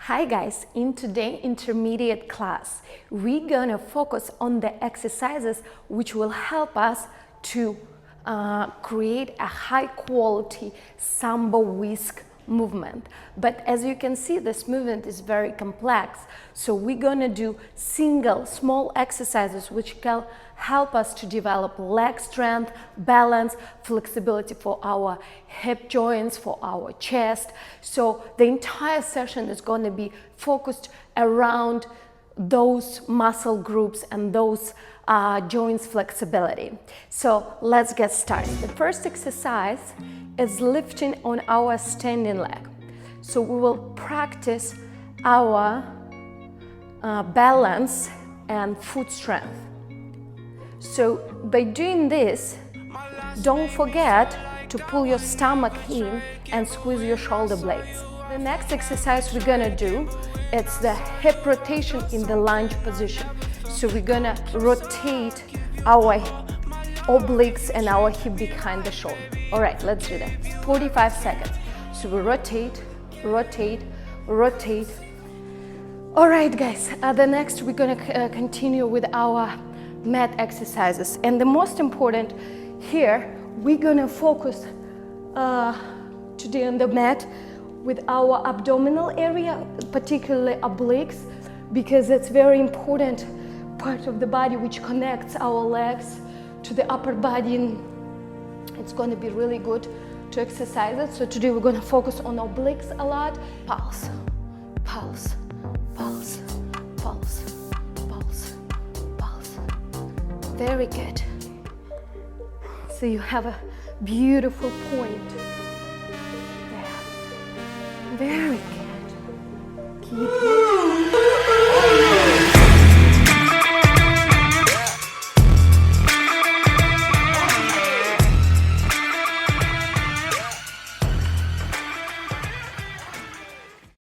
Hi guys, in today's intermediate class, we're gonna focus on the exercises which will help us to create a high quality samba whisk movement. But as you can see, this movement is very complex. So we're gonna do single small exercises which can help us to develop leg strength, balance, flexibility for our hip joints, for our chest. So the entire session is going to be focused around those muscle groups and those joints flexibility. So let's get started. The first exercise is lifting on our standing leg. So we will practice our balance and foot strength. So by doing this, don't forget to pull your stomach in and squeeze your shoulder blades. The next exercise we're gonna do, it's the hip rotation in the lunge position. So we're gonna rotate our obliques and our hip behind the shoulder. All right, let's do that. 45 seconds. So we rotate, rotate, rotate. All right, guys, the next we're gonna continue with our mat exercises. And the most important here, we're gonna focus today on the mat with our abdominal area, particularly obliques, because it's very important part of the body which connects our legs to the upper body. And it's going to be really good to exercise it. So today we're going to focus on obliques a lot. Pulse, pulse, pulse, pulse, pulse, pulse. Very good. So you have a beautiful point there. Very good. Keep